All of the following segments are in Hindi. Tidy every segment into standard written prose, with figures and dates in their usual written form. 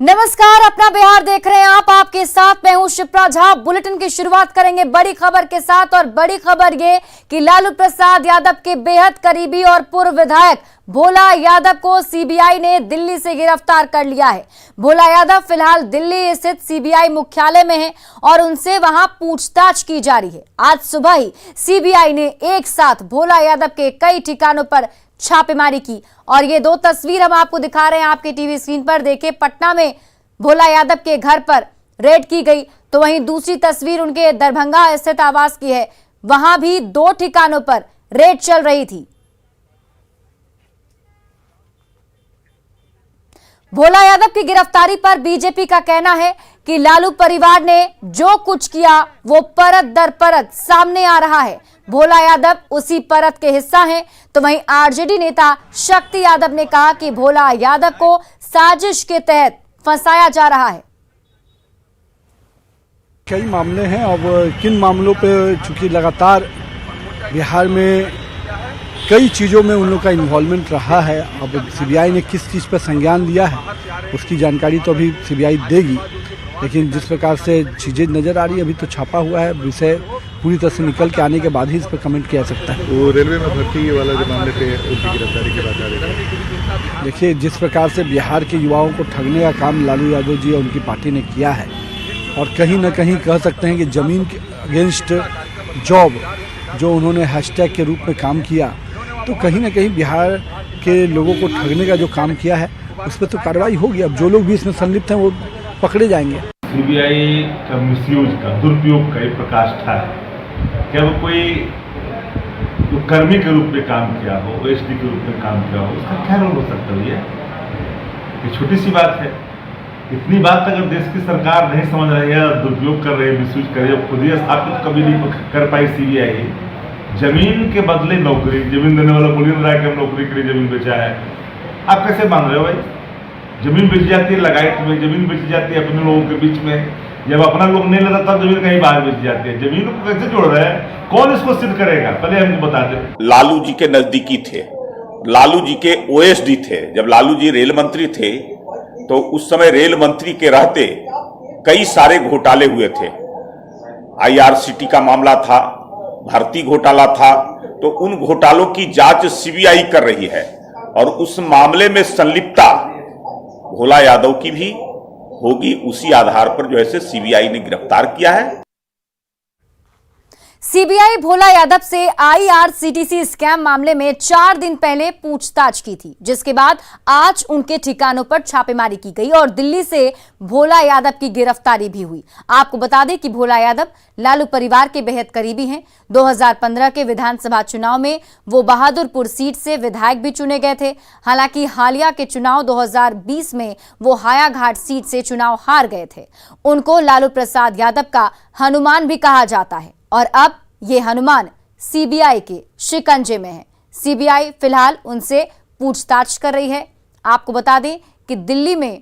नमस्कार, अपना बिहार देख रहे हैं आप। आपके साथ मैं हूं शिप्रा झा। बुलेटिन की शुरुआत करेंगे बड़ी खबर के साथ और बड़ी खबर ये कि लालू प्रसाद यादव के बेहद करीबी और पूर्व विधायक भोला यादव को सीबीआई ने दिल्ली से गिरफ्तार कर लिया है। भोला यादव फिलहाल दिल्ली स्थित सीबीआई मुख्यालय में हैं और उनसे वहां पूछताछ की जा रही है। आज सुबह ही सीबीआई ने एक साथ भोला यादव के कई ठिकानों पर छापेमारी की और ये दो तस्वीर हम आपको दिखा रहे हैं आपके टीवी स्क्रीन पर। देखिए, पटना में भोला यादव के घर पर रेड की गई, तो वहीं दूसरी तस्वीर उनके दरभंगा स्थित आवास की है। वहां भी दो ठिकानों पर रेड चल रही थी। भोला यादव की गिरफ्तारी पर बीजेपी का कहना है कि लालू परिवार ने जो कुछ किया वो परत दर परत सामने आ रहा है। भोला यादव उसी परत के हिस्सा हैं। तो वहीं आरजेडी नेता शक्ति यादव ने कहा कि भोला यादव को साजिश के तहत फंसाया जा रहा है। कई मामले हैं। अब किन मामलों पे, चूंकि लगातार बिहार में कई चीज़ों में उन लोग का इन्वॉल्वमेंट रहा है। अब सीबीआई ने किस चीज़ पर संज्ञान लिया है उसकी जानकारी तो अभी सीबीआई देगी, लेकिन जिस प्रकार से चीज़ें नज़र आ रही है अभी तो छापा हुआ है। विषय पूरी तरह से निकल के आने के बाद ही इस पर कमेंट किया जा सकता है। वो रेलवे में भर्ती वाला जो मामले पे उनकी गिरफ्तारी के बाद आ रही है। देखिए, जिस प्रकार से बिहार के युवाओं को ठगने का काम लालू यादव जी और उनकी पार्टी ने किया है और कहीं ना कहीं कह सकते हैं कि जमीन के अगेंस्ट जॉब जो उन्होंने हैशटैग के रूप में काम किया, तो कहीं ना कहीं बिहार के लोगों को ठगने का जो काम किया है उस पर तो कार्रवाई होगी। अब जो लोग भी इसमें संलिप्त हैं वो पकड़े जाएंगे। सीबीआई का मिसयूज का, दुरुपयोग का एक प्रकाष्ठा है। क्या वो कोई कर्मी के रूप में काम किया हो, ओएसडी के रूप में काम किया हो, उसका क्या रोल हो सकता है? ये छोटी सी बात है। इतनी बात अगर देश की सरकार नहीं समझ रही है, दुरुपयोग कर रही है, मिसयूज कर रही है, खुद ही स्थापित कभी नहीं कर पाई सीबीआई। जमीन के बदले नौकरी, जमीन देने वाला बोलिए रहा है कि हम नौकरी के लिए जमीन बेचा है। आप कैसे मान रहे हो भाई? जमीन बेची जाती है लगायत में, जमीन बेची जाती है अपने लोगों के बीच में। जब अपना लोग नहीं लेता तब जमीन कहीं बाहर बेची जाती है। जमीन को कैसे जोड़ रहे हैं? कौन इसको सिद्ध करेगा? पहले हमको बता दें। लालू जी के नजदीकी थे, लालू जी के ओएसडी थे। जब लालू जी रेल मंत्री थे तो उस समय रेल मंत्री के रहते कई सारे घोटाले हुए थे। आईआरसीटी का मामला था, भर्ती घोटाला था, तो उन घोटालों की जांच सीबीआई कर रही है और उस मामले में संलिप्तता भोला यादव की भी होगी। उसी आधार पर जो है सीबीआई ने गिरफ्तार किया है। सीबीआई भोला यादव से आईआरसीटीसी स्कैम मामले में 4 दिन पहले पूछताछ की थी, जिसके बाद आज उनके ठिकानों पर छापेमारी की गई और दिल्ली से भोला यादव की गिरफ्तारी भी हुई। आपको बता दें कि भोला यादव लालू परिवार के बेहद करीबी हैं। 2015 के विधानसभा चुनाव में वो बहादुरपुर सीट से विधायक भी चुने गए थे। हालांकि हालिया के चुनाव 2020 में वो हायाघाट सीट से चुनाव हार गए थे। उनको लालू प्रसाद यादव का हनुमान भी कहा जाता है और अब ये हनुमान सीबीआई के शिकंजे में है। सीबीआई फिलहाल उनसे पूछताछ कर रही है। आपको बता दें कि दिल्ली में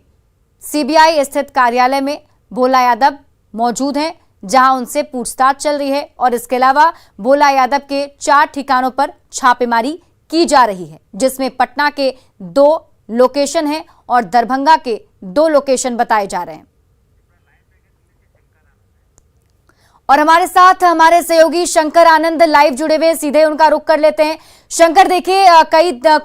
सीबीआई स्थित कार्यालय में भोला यादव मौजूद हैं, जहां उनसे पूछताछ चल रही है और इसके अलावा भोला यादव के 4 ठिकानों पर छापेमारी की जा रही है, जिसमें पटना के 2 लोकेशन हैं और दरभंगा के 2 लोकेशन बताए जा रहे हैं। और हमारे साथ हमारे सहयोगी शंकर आनंद लाइव जुड़े हुए, सीधे उनका रुख कर लेते हैं। शंकर, देखिए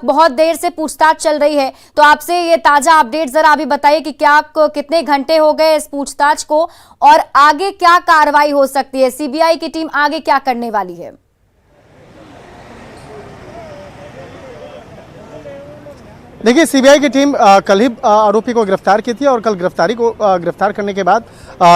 बहुत देर से पूछताछ चल रही है, तो आपसे ये ताजा अपडेट जरा अभी बताइए कि क्या कितने घंटे हो गए इस पूछताछ को और आगे क्या कार्रवाई हो सकती है? सीबीआई की टीम आगे क्या करने वाली है? देखिए, सीबीआई की टीम कल ही आरोपी को गिरफ्तार की थी और कल गिरफ्तार करने के बाद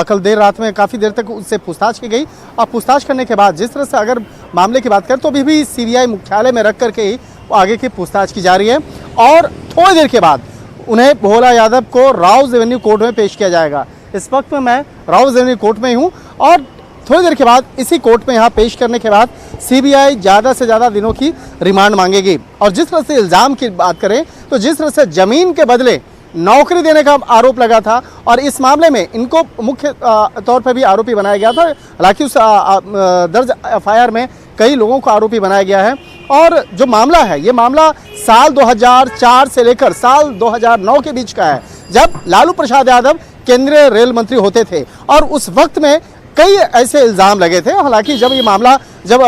कल देर रात में काफ़ी देर तक उससे पूछताछ की गई और पूछताछ करने के बाद जिस तरह से अगर मामले की बात करें तो अभी भी सीबीआई मुख्यालय में रख करके ही आगे की पूछताछ की जा रही है और थोड़ी देर के बाद उन्हें भोला यादव को राउज एवेन्यू कोर्ट में पेश किया जाएगा। इस वक्त में मैं राउज एवेन्यू कोर्ट में ही हूँ और थोड़ी देर के बाद इसी कोर्ट में यहाँ पेश करने के बाद सीबीआई ज़्यादा से ज़्यादा दिनों की रिमांड मांगेगी। और जिस तरह से इल्ज़ाम की बात करें तो जिस तरह से ज़मीन के बदले नौकरी देने का आरोप लगा था और इस मामले में इनको मुख्य तौर पर भी आरोपी बनाया गया था। हालांकि उस दर्ज एफआईआर में कई लोगों को आरोपी बनाया गया है और जो मामला है ये मामला साल 2004 से लेकर साल 2009 के बीच का है, जब लालू प्रसाद यादव केंद्रीय रेल मंत्री होते थे और उस वक्त में कई ऐसे इल्ज़ाम लगे थे। हालांकि जब ये मामला जब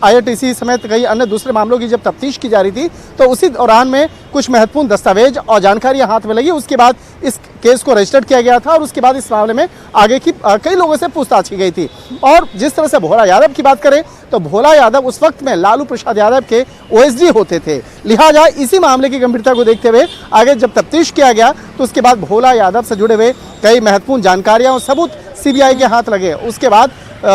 IRTC समेत कई अन्य दूसरे मामलों की जब तफ्तीश की जा रही थी तो उसी दौरान में कुछ महत्वपूर्ण दस्तावेज और जानकारियां हाथ में लगी। उसके बाद इस केस को रजिस्टर्ड किया गया था और उसके बाद इस मामले में आगे की कई लोगों से पूछताछ की गई थी। और जिस तरह से भोला यादव की बात करें तो भोला यादव उस वक्त में लालू प्रसाद यादव के OSD होते थे। लिहाजा इसी मामले की गंभीरता को देखते हुए आगे जब तफ्तीश किया गया तो उसके बाद भोला यादव से जुड़े हुए कई महत्वपूर्ण जानकारियां और सबूत CBI के हाथ लगे। उसके बाद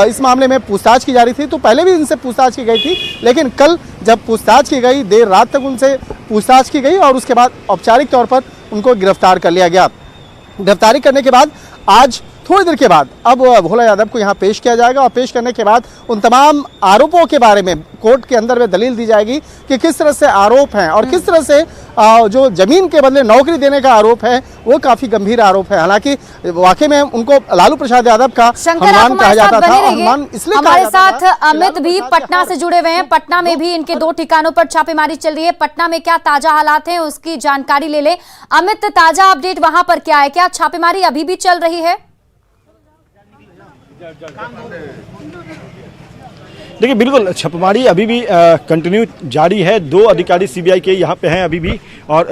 इस मामले में पूछताछ की जा रही थी, तो पहले भी इनसे पूछताछ की गई थी, लेकिन कल जब पूछताछ की गई, देर रात तक उनसे पूछताछ की गई और उसके बाद औपचारिक तौर पर उनको गिरफ्तार कर लिया गया। गिरफ्तारी करने के बाद आज थोड़ी देर के बाद अब भोला यादव को यहाँ पेश किया जाएगा और पेश करने के बाद उन तमाम आरोपों के बारे में कोर्ट के अंदर में दलील दी जाएगी कि किस तरह से आरोप हैं और किस तरह से जो जमीन के बदले नौकरी देने का आरोप है वो काफी गंभीर आरोप है। हालांकि वाकई में उनको लालू प्रसाद यादव का हनुमान कहा जाता था। हनुमान इसलिए हमारे साथ अमित भी पटना से जुड़े हुए हैं। पटना में भी इनके 2 ठिकानों पर छापेमारी चल रही है। पटना में क्या ताजा हालात हैं उसकी जानकारी ले ले। अमित, ताजा अपडेट वहां पर क्या है? क्या छापेमारी अभी भी चल रही है? देखिए, बिल्कुल छापेमारी अभी भी कंटिन्यू जारी है। 2 अधिकारी CBI के यहाँ पे हैं अभी भी और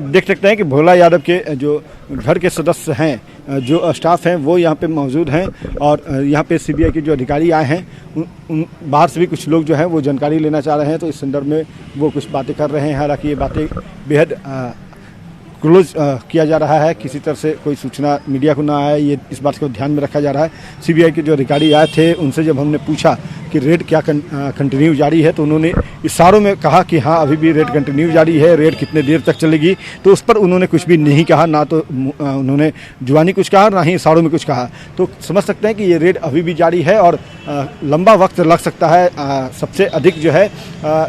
देख सकते हैं कि भोला यादव के जो घर के सदस्य हैं, जो स्टाफ हैं वो यहाँ पे मौजूद हैं और यहाँ पे CBI के जो अधिकारी आए हैं उन बाहर से भी कुछ लोग जो हैं वो जानकारी लेना चाह रहे हैं, तो इस संदर्भ में वो कुछ बातें कर रहे हैं। हालांकि ये बातें बेहद क्लोज किया जा रहा है, किसी तरह से कोई सूचना मीडिया को ना आए, ये इस बात को ध्यान में रखा जा रहा है। CBI के जो अधिकारी आए थे उनसे जब हमने पूछा कि रेड क्या कंटिन्यू जारी है तो उन्होंने इशारों में कहा कि हाँ अभी भी रेड कंटिन्यू जारी है। रेड कितने देर तक चलेगी तो उस पर उन्होंने कुछ भी नहीं कहा, ना तो उन्होंने जुबानी कुछ कहा ना ही इशारों में कुछ कहा। तो समझ सकते हैं कि ये रेड अभी भी जारी है और लंबा वक्त लग सकता है। सबसे अधिक जो है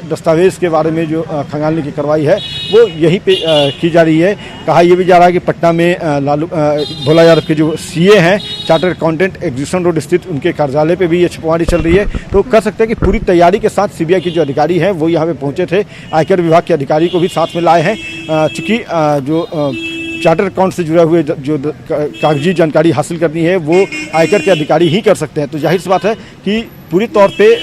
दस्तावेज़ के बारे में जो खंगालने की कार्रवाई है वो यहीं पे की जा रही है। कहा यह भी जा रहा है कि पटना में लालू भोला यादव के जो CA हैं, चार्टर्ड अकाउंटेंट, एग्जीक्यूशन रोड स्थित उनके कार्यालय पे भी ये छापेमारी चल रही है। तो कह सकते हैं कि पूरी तैयारी के साथ CBI के जो अधिकारी हैं वो यहाँ पे पहुँचे थे। आयकर विभाग के अधिकारी को भी साथ में लाए हैं, चूँकि जो चार्टर अकाउंट से जुड़े हुए जो कागजी जानकारी हासिल करनी है वो आयकर के अधिकारी ही कर सकते हैं। तो जाहिर सी बात है कि पूरी तौर पे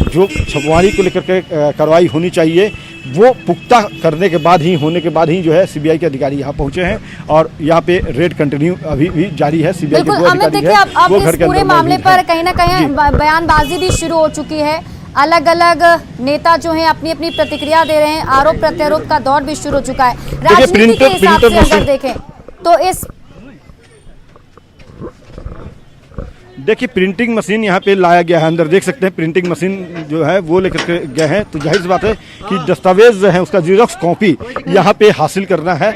जो छापेमारी को लेकर के कार्रवाई होनी चाहिए वो पुख्ता करने के बाद ही होने के बाद ही जो है CBI के अधिकारी यहाँ पहुंचे हैं और यहाँ पे रेड कंटिन्यू अभी भी जारी है। CBI के जो अधिकारी है वो घर के अंदर पूरे मामले पर कहीं ना कहीं बयानबाजी भी शुरू हो चुकी है। अलग अलग नेता जो हैं अपनी अपनी प्रतिक्रिया दे रहे हैं, आरोप प्रत्यारोप का दौर भी शुरू हो चुका है। राजनीति के हिसाब से अगर देखें तो इस देखिए प्रिंटिंग मशीन यहाँ पे लाया गया है, अंदर देख सकते हैं प्रिंटिंग मशीन जो है वो लेकर के गए हैं। तो जाहिर सी बात है कि दस्तावेज जो है उसका जीरोक्स कॉपी यहाँ पे हासिल करना है।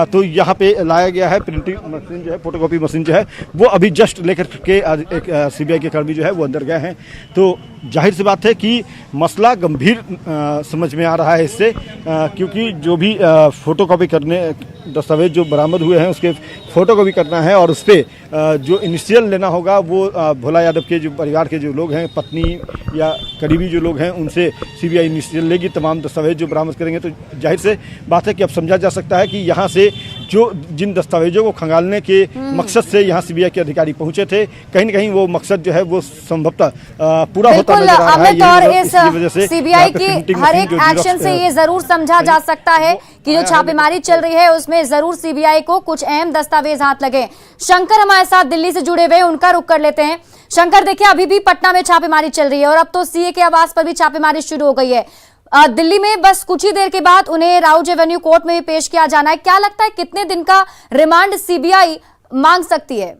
तो यहाँ पे लाया गया है प्रिंटिंग मशीन जो है, फोटोकॉपी मशीन जो है वो अभी जस्ट लेकर के एक CBI के कर्मी जो है वो अंदर गए हैं। तो जाहिर सी बात है कि मसला गंभीर समझ में आ रहा है इससे, क्योंकि जो भी फोटोकॉपी करने दस्तावेज जो बरामद हुए हैं उसके फोटोकॉपी करना है और उस पर जो इनिशियल लेना होगा वो भोला यादव के जो परिवार के जो लोग हैं, पत्नी या करीबी जो लोग हैं उनसे CBI इनिशियल लेगी। तमाम दस्तावेज जो बरामद करेंगे तो जाहिर से बात है कि अब समझा जा सकता है कि यहाँ से जो जिन दस्तावेजों को खंगालने के मकसद से यहाँ CBI के अधिकारी पहुंचे थे, कहीं न कहीं वो मकसद जो है वो संभवतः पूरा होता नजर आ रहा है। और इस CBI की हर एक एक्शन से ये जरूर समझा जा सकता है कि जो छापेमारी चल रही है उसमें जरूर CBI को कुछ अहम दस्तावेज हाथ लगे। शंकर हमारे साथ दिल्ली से जुड़े हुए, उनका रुख कर लेते हैं। शंकर, देखिए अभी भी पटना में छापेमारी चल रही है और अब तो CA के आवास पर भी छापेमारी शुरू हो गई है। दिल्ली में बस कुछ ही देर के बाद उन्हें राउज एवेन्यू कोर्ट में भी पेश किया जाना है। क्या लगता है कितने दिन का रिमांड CBI मांग सकती है?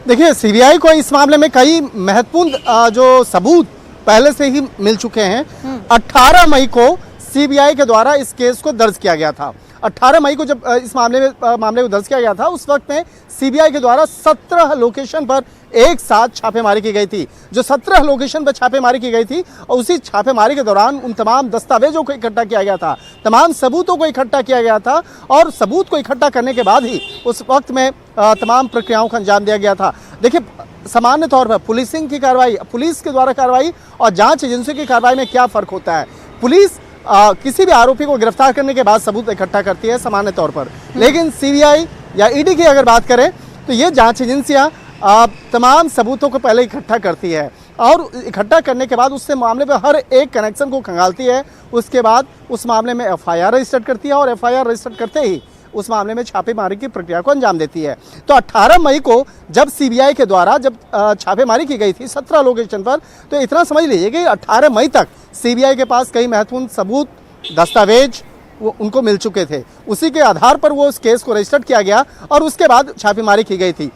देखिए CBI को इस मामले में कई महत्वपूर्ण जो सबूत पहले से ही मिल चुके हैं। 18 मई को CBI के द्वारा इस केस को दर्ज किया गया था। 18 मई को जब इस मामले को दर्ज किया गया था उस वक्त में CBI के द्वारा 17 लोकेशन पर एक साथ छापेमारी की गई थी। जो 17 लोकेशन पर छापेमारी की गई थी और उसी छापेमारी के दौरान उन तमाम दस्तावेजों को इकट्ठा किया गया था, तमाम सबूतों को इकट्ठा किया गया था और सबूत को इकट्ठा करने के बाद ही उस वक्त में तमाम प्रक्रियाओं का अंजाम दिया गया था। देखिए सामान्य तौर पर पुलिसिंग की कार्रवाई, पुलिस के द्वारा कार्रवाई और जांच एजेंसियों की कार्रवाई में क्या फ़र्क होता है। पुलिस किसी भी आरोपी को गिरफ्तार करने के बाद सबूत इकट्ठा करती है सामान्य तौर पर, लेकिन सीबीआई या ईडी की अगर बात करें तो ये जांच एजेंसियां तमाम सबूतों को पहले इकट्ठा करती है और इकट्ठा करने के बाद उससे मामले में हर एक कनेक्शन को खंगालती है। उसके बाद उस मामले में एफआईआर रजिस्टर करती है और एफआईआर रजिस्टर करते ही उस मामले में छापेमारी की प्रक्रिया को अंजाम देती है। तो 18 मई को जब सीबीआई के द्वारा जब छापेमारी की गई थी 17 लोकेशन पर, तो इतना समझ लीजिए कि 18 मई तक सीबीआई के पास कई महत्वपूर्ण सबूत, दस्तावेज वो उनको मिल चुके थे। उसी के आधार पर वो उस केस को रजिस्टर किया गया और उसके बाद छापेमारी की गई थी।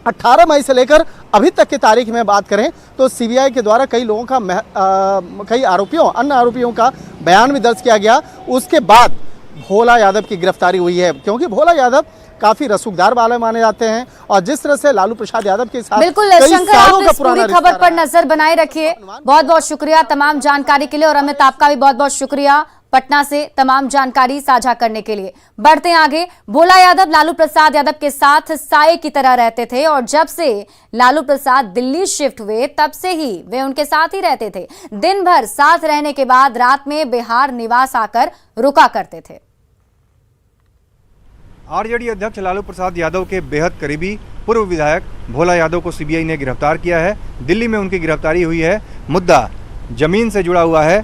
18 मई से लेकर अभी तक की तारीख में बात करें तो सीबीआई के द्वारा कई लोगों का कई आरोपियों, अन्य आरोपियों का बयान भी दर्ज किया गया। उसके बाद भोला यादव की गिरफ्तारी हुई है, क्योंकि भोला यादव काफी रसूखदार वाले माने जाते हैं और जिस तरह से लालू प्रसाद यादव के साथ बिल्कुल शंकर, आप इस पूरी खबर पर नजर बनाए रखिए। बहुत बहुत शुक्रिया तमाम जानकारी के लिए और अमित आपका भी बहुत बहुत शुक्रिया पटना से तमाम जानकारी साझा करने के लिए। बढ़ते हैं आगे। भोला यादव लालू प्रसाद यादव के साथ साए की तरह रहते थे और जब से लालू प्रसाद दिल्ली शिफ्ट हुए तब से ही वे उनके साथ ही रहते थे। दिन भर साथ रहने के बाद रात में बिहार निवास आकर रुका करते थे। आरजेडी अध्यक्ष लालू प्रसाद यादव के बेहद करीबी पूर्व विधायक भोला यादव को सीबीआई ने गिरफ्तार किया है। दिल्ली में उनकी गिरफ्तारी हुई है। मुद्दा जमीन से जुड़ा हुआ है,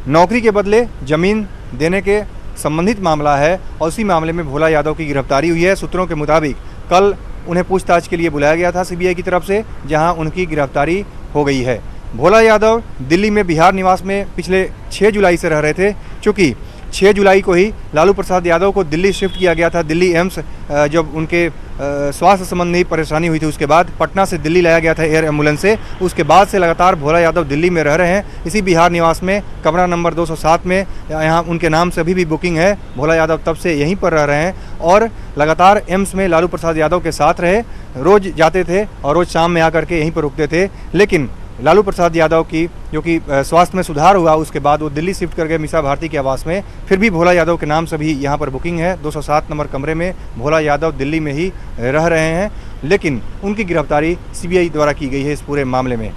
नौकरी के बदले जमीन देने के संबंधित मामला है और उसी मामले में भोला यादव की गिरफ्तारी हुई है। सूत्रों के मुताबिक कल उन्हें पूछताछ के लिए बुलाया गया था सीबीआई की तरफ से, जहां उनकी गिरफ्तारी हो गई है। भोला यादव दिल्ली में बिहार निवास में पिछले 6 जुलाई से रह रहे थे। चूँकि 6 जुलाई को ही लालू प्रसाद यादव को दिल्ली शिफ्ट किया गया था। दिल्ली एम्स जब उनके स्वास्थ्य संबंधी परेशानी हुई थी उसके बाद पटना से दिल्ली लाया गया था एयर एम्बुलेंस से। उसके बाद से लगातार भोला यादव दिल्ली में रह रहे हैं। इसी बिहार निवास में कमरा नंबर 207 में यहाँ उनके नाम से अभी भी बुकिंग है। भोला यादव तब से यहीं पर रह रहे हैं और लगातार एम्स में लालू प्रसाद यादव के साथ रहे। रोज़ जाते थे और रोज़ शाम में आकर के यहीं पर रुकते थे। लेकिन लालू प्रसाद यादव की जो कि स्वास्थ्य में सुधार हुआ उसके बाद वो दिल्ली शिफ्ट कर गए मीसा भारती के आवास में। फिर भी भोला यादव के नाम से भी यहाँ पर बुकिंग है। 207 नंबर कमरे में भोला यादव दिल्ली में ही रह रहे हैं, लेकिन उनकी गिरफ्तारी सीबीआई द्वारा की गई है इस पूरे मामले में।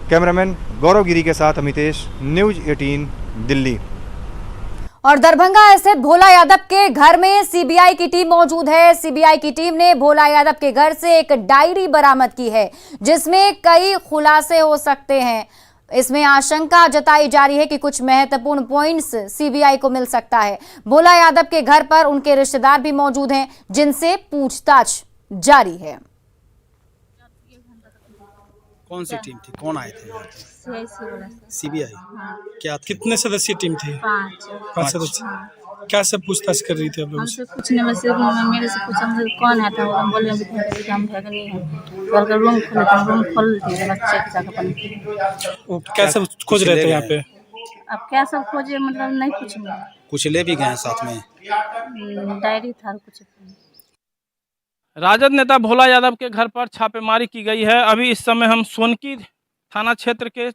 कैमरामैन गौरव गिरी के साथ अमितेश, न्यूज़ 18 दिल्ली। और दरभंगा स्थित भोला यादव के घर में सीबीआई की टीम मौजूद है। सीबीआई की टीम ने भोला यादव के घर से एक डायरी बरामद की है जिसमें कई खुलासे हो सकते हैं। इसमें आशंका जताई जा रही है कि कुछ महत्वपूर्ण पॉइंट्स सीबीआई को मिल सकता है। भोला यादव के घर पर उनके रिश्तेदार भी मौजूद हैं जिनसे पूछताछ जारी है। कौन सी टीम थी, कौन आए थे? सीबीआई। क्या कितने सदस्यीय टीम थी? 5 सदस्य। क्या सब पूछताछ कर रही थी आप लोग? हमसे पूछने में सिर्फ मेरे से पूछा मुझे कौन है, था हम बोले कि हम भगनी है। बोलकर रूम खोले तो रूम खोल दिए बच्चे के साथ अपन। क्या सब खोज रहे थे यहाँ पे? अब क्या सब खोजे, मतलब नहीं कुछ मिला। कुछ ले भी गए साथ में? डायरी था कुछ। राजद नेता भोला यादव के घर पर छापेमारी की गई है। अभी इस समय हम सोनकी थाना क्षेत्र के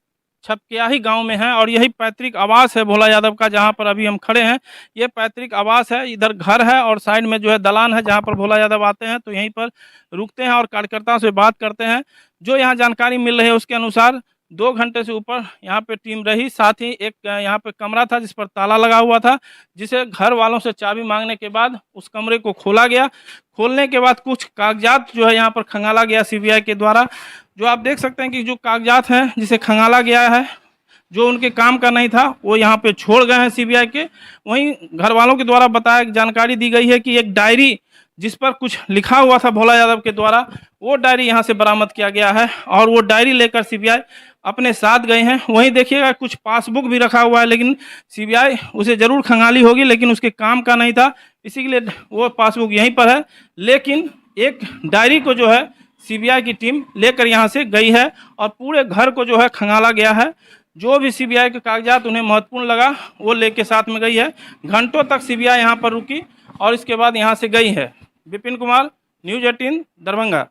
छपकियाही गांव में हैं और यही पैतृक आवास है भोला यादव का, जहां पर अभी हम खड़े हैं। ये पैतृक आवास है, इधर घर है और साइड में जो है दलान है जहां पर भोला यादव आते हैं तो यहीं पर रुकते हैं और कार्यकर्ताओं से बात करते हैं। जो यहाँ जानकारी मिल रही है उसके अनुसार 2 घंटे से ऊपर यहाँ पे टीम रही। साथ ही एक यहाँ पे कमरा था जिस पर ताला लगा हुआ था, जिसे घर वालों से चाबी मांगने के बाद उस कमरे को खोला गया। खोलने के बाद कुछ कागजात जो है यहाँ पर खंगाला गया सीबीआई के द्वारा। जो आप देख सकते हैं कि जो कागजात हैं जिसे खंगाला गया है, जो उनके काम का नहीं था वो यहाँ पे छोड़ गए हैं सीबीआई के। वहीं घर वालों के द्वारा बताया जानकारी दी गई है कि एक डायरी जिस पर कुछ लिखा हुआ था भोला यादव के द्वारा, वो डायरी यहाँ से बरामद किया गया है और वो डायरी लेकर सीबीआई अपने साथ गए हैं। वहीं देखिएगा कुछ पासबुक भी रखा हुआ है, लेकिन सीबीआई उसे जरूर खंगाली होगी लेकिन उसके काम का नहीं था, इसी के लिए वो पासबुक यहीं पर है। लेकिन एक डायरी को जो है सीबीआई की टीम लेकर यहाँ से गई है और पूरे घर को जो है खंगाला गया है। जो भी सीबीआई के कागजात उन्हें महत्वपूर्ण लगा वो लेके साथ में गई है। घंटों तक सीबीआई यहाँ पर रुकी और इसके बाद यहाँ से गई है। विपिन कुमार, न्यूज़ 18 दरभंगा।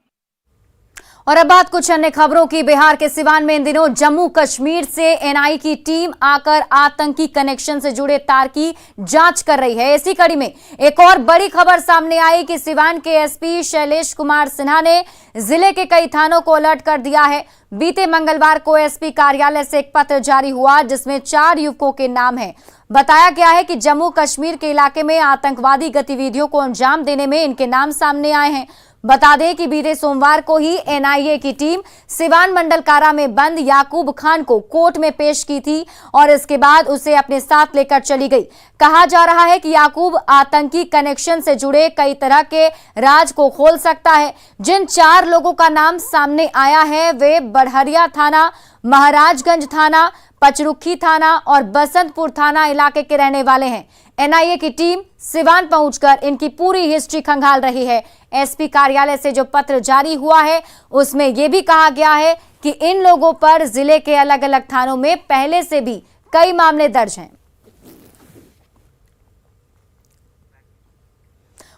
और अब बात कुछ अन्य खबरों की। बिहार के सिवान में इन दिनों जम्मू कश्मीर से एनआईए की टीम आकर आतंकी कनेक्शन से जुड़े तार की जांच कर रही है। इसी कड़ी में एक और बड़ी खबर सामने आई कि सिवान के एसपी शैलेश कुमार सिन्हा ने जिले के कई थानों को अलर्ट कर दिया है। बीते मंगलवार को एसपी कार्यालय से एक पत्र जारी हुआ जिसमें 4 युवकों के नाम हैं। बताया गया है कि जम्मू कश्मीर के इलाके में आतंकवादी गतिविधियों को अंजाम देने में इनके नाम सामने आए हैं। बता दें कि बीते सोमवार को ही एनआईए की टीम सिवान मंडल कारा में बंद याकूब खान को कोर्ट में पेश की थी और इसके बाद उसे अपने साथ लेकर चली गई। कहा जा रहा है कि याकूब आतंकी कनेक्शन से जुड़े कई तरह के राज को खोल सकता है। जिन 4 लोगों का नाम सामने आया है वे बड़हरिया थाना, महाराजगंज थाना, पचरुखी थाना और बसंतपुर थाना इलाके के रहने वाले हैं। एनआईए की टीम सिवान पहुंचकर इनकी पूरी हिस्ट्री खंगाल रही है। एसपी कार्यालय से जो पत्र जारी हुआ है उसमें यह भी कहा गया है कि इन लोगों पर जिले के अलग अलग थानों में पहले से भी कई मामले दर्ज हैं।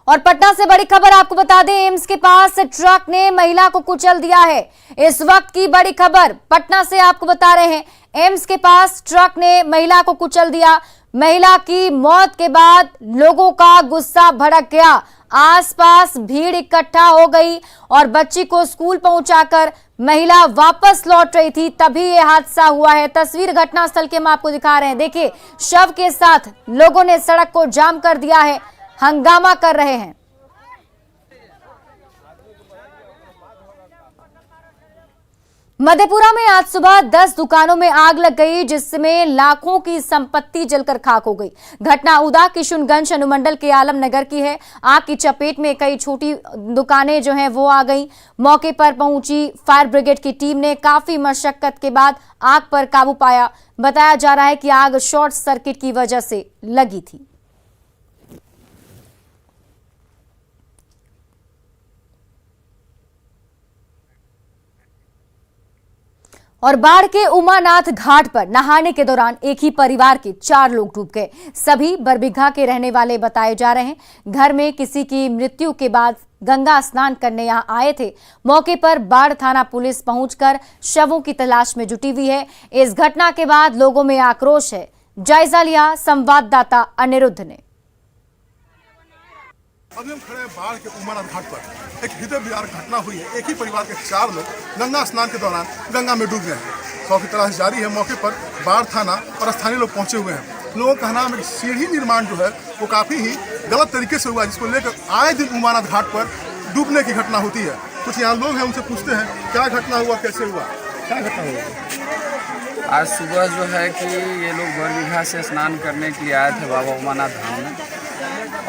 और पटना से बड़ी खबर आपको बता दें, एम्स के पास ट्रक ने महिला को कुचल दिया है। इस वक्त की बड़ी खबर पटना से आपको बता रहे हैं। एम्स के पास ट्रक ने महिला को कुचल दिया। महिला की मौत के बाद लोगों का गुस्सा भड़क गया। आसपास भीड़ इकट्ठा हो गई और बच्ची को स्कूल पहुंचाकर महिला वापस लौट रही थी, तभी यह हादसा हुआ है। तस्वीर घटनास्थल के हम आपको दिखा रहे हैं। देखिए, शव के साथ लोगों ने सड़क को जाम कर दिया है, हंगामा कर रहे हैं। मधेपुरा में आज सुबह 10 दुकानों में आग लग गई जिसमें लाखों की संपत्ति जलकर खाक हो गई। घटना उदा किशुनगंज अनुमंडल के आलमनगर की है। आग की चपेट में कई छोटी दुकानें जो हैं वो आ गई। मौके पर पहुंची फायर ब्रिगेड की टीम ने काफी मशक्कत के बाद आग पर काबू पाया। बताया जा रहा है कि आग शॉर्ट सर्किट की वजह से लगी थी। और बाढ़ के उमानाथ घाट पर नहाने के दौरान एक ही परिवार के 4 लोग डूब गए। सभी बरबीघा के रहने वाले बताए जा रहे हैं। घर में किसी की मृत्यु के बाद गंगा स्नान करने यहां आए थे। मौके पर बाढ़ थाना पुलिस पहुंचकर शवों की तलाश में जुटी हुई है। इस घटना के बाद लोगों में आक्रोश है। जायजा लिया संवाददाता अनिरुद्ध ने। अभी हम खड़े हैं बाढ़ के उमानाथ घाट पर। एक हृदय विदारक घटना हुई है। एक ही परिवार के 4 लोग गंगा स्नान के दौरान गंगा में डूब गए हैं। शव की तलाश जारी है। मौके पर बाढ़ थाना और स्थानीय लोग पहुंचे हुए हैं। लोगों का कहना है कि सीढ़ी निर्माण जो है वो काफ़ी ही गलत तरीके से हुआ है, जिसको लेकर आए दिन उमानाथ घाट पर डूबने की घटना होती है। कुछ यहाँ लोग हैं, उनसे पूछते हैं क्या घटना हुआ, कैसे हुआ, क्या घटना हुआ। आज सुबह जो है कि ये लोग बरबीघा से स्नान करने के लिए आए थे बाबा उमानाथ धाम में,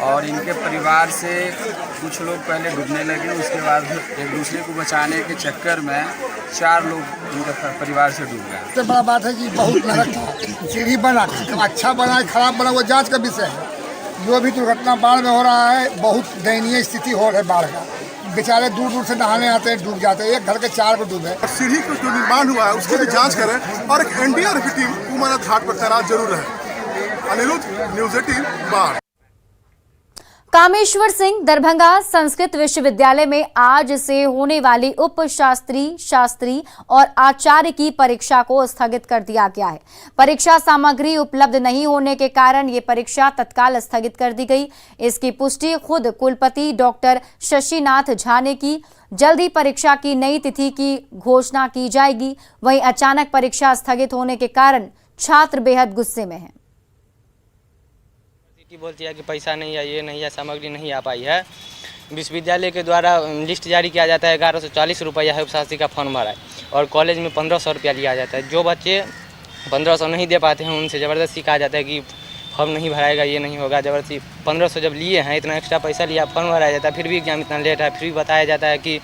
और इनके परिवार से कुछ लोग पहले डूबने लगे। उसके बाद एक दूसरे को बचाने के चक्कर में 4 लोग इनके परिवार से डूब गए। सबसे बड़ा बात है कि बहुत नरक था। सीढ़ी बना, अच्छा बना है खराब बना वो जांच का विषय है। जो भी दुर्घटना बाढ़ में हो रहा है, बहुत दयनीय स्थिति हो रहा है बाढ़ का। बेचारे दूर दूर से नहाने आते हैं, डूब जाते हैं। एक घर के 4 को डूबे। सीढ़ी का जो निर्माण हुआ है उसकी भी जाँच करें और एक एनडीआरएफ की टीम उमानाथ घाट पर तैनात जरूर है। अनिरुद्ध, न्यूज़ 18 बाढ़। कामेश्वर सिंह दरभंगा संस्कृत विश्वविद्यालय में आज से होने वाली उप शास्त्री और आचार्य की परीक्षा को स्थगित कर दिया गया है। परीक्षा सामग्री उपलब्ध नहीं होने के कारण ये परीक्षा तत्काल स्थगित कर दी गई। इसकी पुष्टि खुद कुलपति डॉक्टर शशिनाथ झा ने की। जल्द ही परीक्षा की नई तिथि की घोषणा की जाएगी। वहीं अचानक परीक्षा स्थगित होने के कारण छात्र बेहद गुस्से में हैं। बोलती है कि पैसा नहीं है, ये नहीं है, सामग्री नहीं आ पाई है। विश्वविद्यालय के द्वारा लिस्ट जारी किया जाता है, 1140 रुपया है उपशास्त्री का फॉर्म भरा है, और कॉलेज में 1500 रुपया लिया जाता है। जो बच्चे 1500 नहीं दे पाते हैं उनसे ज़बरदस्ती कहा जाता है कि फॉर्म नहीं भराएगा, ये नहीं होगा। ज़बरदस्ती 1500 जब लिए हैं, इतना एक्स्ट्रा पैसा लिया, फॉर्म भराया जाता है, फिर भी एग्जाम इतना लेट है। फिर भी बताया जाता है कि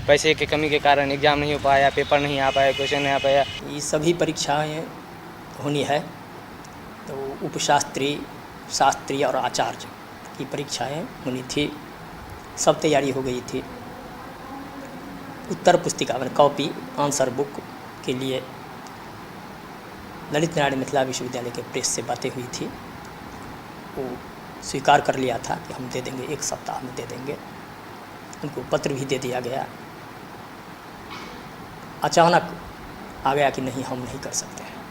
पैसे की कमी के कारण एग्जाम नहीं हो पाया, पेपर नहीं आ पाया, क्वेश्चन नहीं आ पाया। ये सभी परीक्षाएँ होनी है, तो उपशास्त्री, शास्त्री और आचार्य की परीक्षाएं होनी थी। सब तैयारी हो गई थी। उत्तर पुस्तिका में कॉपी आंसर बुक के लिए ललित नारायण मिथिला विश्वविद्यालय के प्रेस से बातें हुई थी। वो स्वीकार कर लिया था कि हम दे देंगे, 1 सप्ताह में दे देंगे। उनको पत्र भी दे दिया गया। अचानक आ गया कि नहीं हम नहीं कर सकते हैं।